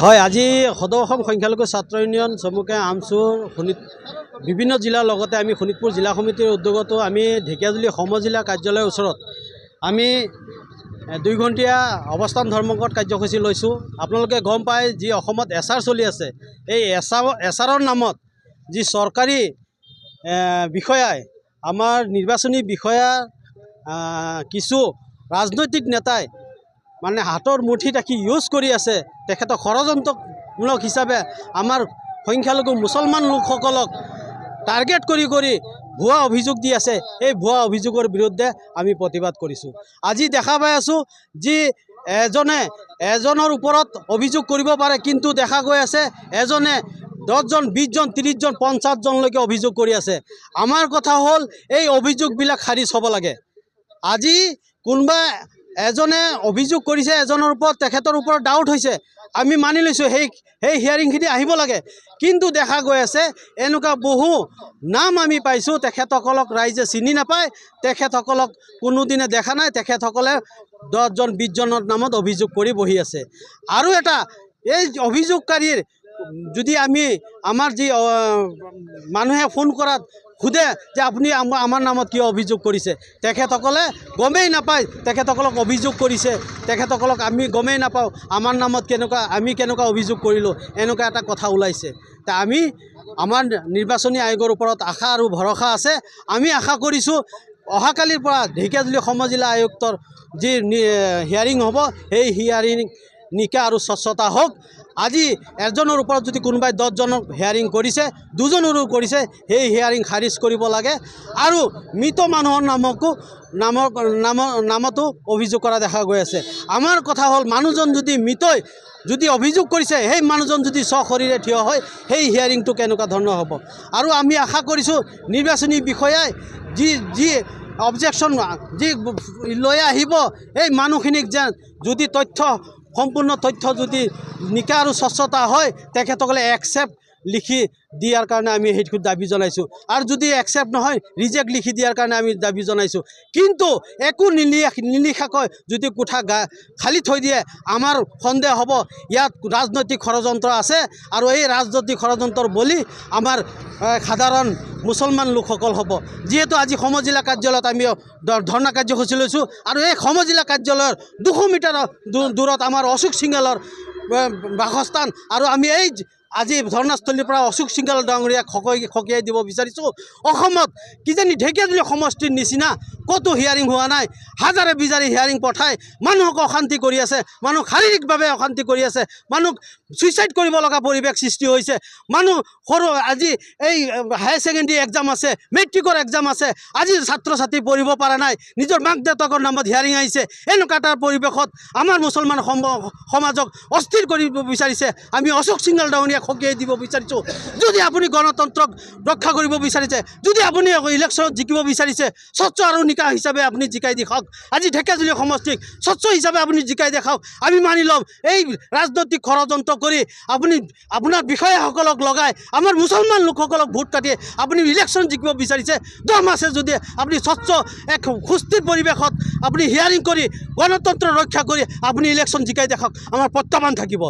হয়, আজি সদৌ অসম সংখ্যালঘু ছাত্ৰ ইউনিয়ন চমুকৈ আমচুৰ বিভিন্ন জিলাৰ লগতে আমি শোণিতপুৰ জিলা সমিতিৰ উদ্যোগতো আমি ঢেকীয়াজুলি সমজিলা কাৰ্যালয়ৰ ওচৰত আমি 2 ঘণ্টীয়া অৱস্থান ধৰ্মঘট কাৰ্যসূচী লৈছোঁ। আপোনালোকে গম পায় যি অসমত এছআৰ চলি আছে, এই এছআৰৰ নামত যি চৰকাৰী বিষয়াই আমাৰ নিৰ্বাচনী বিষয়া কিছু ৰাজনৈতিক নেতাই মানে হাতৰ মুঠিত ৰাখি ইউজ কৰি আছে, তেখেতক ষড়যন্ত্ৰমূলক হিচাপে আমাৰ সংখ্যালঘু মুছলমান লোকসকলক টাৰ্গেট কৰি ভুৱা অভিযোগ দি আছে। এই ভুৱা অভিযোগৰ বিৰুদ্ধে আমি প্ৰতিবাদ কৰিছোঁ। আজি দেখা পাই আছোঁ যি এজনৰ ওপৰত অভিযোগ কৰিব পাৰে, কিন্তু দেখা গৈ আছে এজনে 10 জন 20 জন 30 জন 50 জনলৈকে অভিযোগ কৰি আছে। আমাৰ কথা হ'ল এই অভিযোগবিলাক খাৰিজ হ'ব লাগে। আজি কোনোবা এজনে অভিযোগ কৰিছে এজনৰ ওপৰত, তেখেতৰ ওপৰত ডাউট হৈছে, আমি মানি লৈছোঁ সেই হিয়াৰিংখিনি আহিব লাগে। কিন্তু দেখা গৈ আছে এনেকুৱা বহু নাম আমি পাইছোঁ, তেখেতসকলক ৰাইজে চিনি নাপায়, তেখেতসকলক কোনোদিনে দেখা নাই, তেখেতসকলে 10 জন 20 জনৰ নামত অভিযোগ কৰি বহি আছে। আৰু এটা এই অভিযোগকাৰীৰ যদি আমাৰ যি মানুহে ফোন কৰাত সোধে যে আপুনি আমাৰ নামত কিয় অভিযোগ কৰিছে, তেখেতসকলে গমেই নাপায় তেখেতসকলক অভিযোগ কৰিছে, তেখেতসকলক আমি গমেই নাপাওঁ আমাৰ নামত আমি কেনেকুৱা অভিযোগ কৰিলোঁ, এনেকুৱা এটা কথা ওলাইছে। তা আমাৰ নিৰ্বাচনী আয়োগৰ ওপৰত আশা আৰু ভৰসা আছে। আমি আশা কৰিছোঁ অহাকালিৰ পৰা ঢেকীয়াজুলি সমজিলা আয়ুক্তৰ যি হিয়াৰিং হ'ব, সেই হিয়াৰিং নিকা আৰু স্বচ্ছতা হওক। আজি এজনৰ ওপৰত যদি কোনোবাই 10 জনক হিয়াৰিং কৰিছে, 2 জনৰো কৰিছে, সেই হিয়াৰিং খাৰিজ কৰিব লাগে। আৰু মৃত মানুহৰ নামতো অভিযোগ কৰা দেখা গৈ আছে। আমাৰ কথা হ'ল মানুহজন যদি অভিযোগ কৰিছে, সেই মানুহজন যদি সশৰীৰে থিয় হয়, সেই হিয়াৰিংটো কেনেকুৱা ধৰণৰ হ'ব। আৰু আমি আশা কৰিছোঁ নিৰ্বাচনী বিষয়াই যি অবজেকশ্যন যি লৈ আহিব, এই মানুহখিনিক যেন যদি সম্পূৰ্ণ তথ্য যদি নিকা আৰু স্বচ্ছতা হয়, তেখেতসকলে একচেপ্ট লিখি দিয়াৰ কাৰণে আমি সেইটো দাবী জনাইছোঁ। আৰু যদি একচেপ্ট নহয়, ৰিজেক্ট লিখি দিয়াৰ কাৰণে আমি দাবী জনাইছোঁ। কিন্তু একো নিলিখাকৈ যদি কোঠা খালি থৈ দিয়ে, আমাৰ সন্দেহ হ'ব ইয়াত ৰাজনৈতিক ষড়যন্ত্ৰ আছে। আৰু এই ৰাজনৈতিক ষড়যন্ত্ৰৰ বলি আমাৰ সাধাৰণ মুছলমান লোকসকল হ'ব। যিহেতু আজি সমজিলা কাৰ্যালয়ত আমি ধৰ্ণা কাৰ্যসূচী লৈছোঁ, আৰু এই সমজিলা কাৰ্যালয়ৰ 200 মিটাৰ দূৰত আমাৰ অশোক সিংহালৰ বাসস্থান। আৰু আমি আজি ধৰ্ণাস্থলীৰ পৰা অশোক সিংহাল ডাঙৰীয়াক সকীয়াই দিব বিচাৰিছোঁ। অসমত কিজানি ঢেকীয়াজুলি সমষ্টিৰ নিচিনা ক'তো হিয়াৰিং হোৱা নাই, হাজাৰে বিজাৰে হিয়াৰিং পঠাই মানুহক অশান্তি কৰি আছে, মানুহক শাৰীৰিকভাৱে অশান্তি কৰি আছে, মানুহক ছুইচাইড কৰিব লগা পৰিৱেশ সৃষ্টি হৈছে। আজি এই হায়াৰ ছেকেণ্ডেৰী এক্সাম আছে, মেট্ৰিকৰ এক্সাম আছে, আজি ছাত্ৰ ছাত্ৰী পঢ়িব পৰা নাই, নিজৰ মাক দেউতাকৰ নামত হিয়াৰিং আহিছে। এনেকুৱা এটা পৰিৱেশত আমাৰ মুছলমান সমাজক অস্থিৰ কৰিব বিচাৰিছে। আমি অশোক সিংহাল ডাঙৰীয়াক সকীয়াই দিব বিচাৰিছোঁ। যদি আপুনি গণতন্ত্ৰক ৰক্ষা কৰিব বিচাৰিছে, যদি আপুনি ইলেকশ্যনত জিকিব বিচাৰিছে, স্বচ্ছ আৰু নিকা হিচাপে আপুনি জিকাই দেখাওক। আজি ঢেকীয়াজুলি সমষ্টিক স্বচ্ছ হিচাপে আপুনি জিকাই দেখাওক। আমি মানি ল'ম এই ৰাজনৈতিক ষড়যন্ত্ৰ কৰি আপোনাৰ বিষয়াসকলক লগাই আমাৰ মুছলমান লোকসকলক ভোট কাটি আপুনি ইলেকশ্যন জিকিব বিচাৰিছে। দম আছে যদি আপুনি স্বচ্ছ এক সুস্থিৰ পৰিৱেশত আপুনি হিয়াৰিং কৰি গণতন্ত্ৰ ৰক্ষা কৰি আপুনি ইলেকশ্যন জিকাই দেখাওক। আমাৰ প্ৰত্যাহ্বান থাকিব।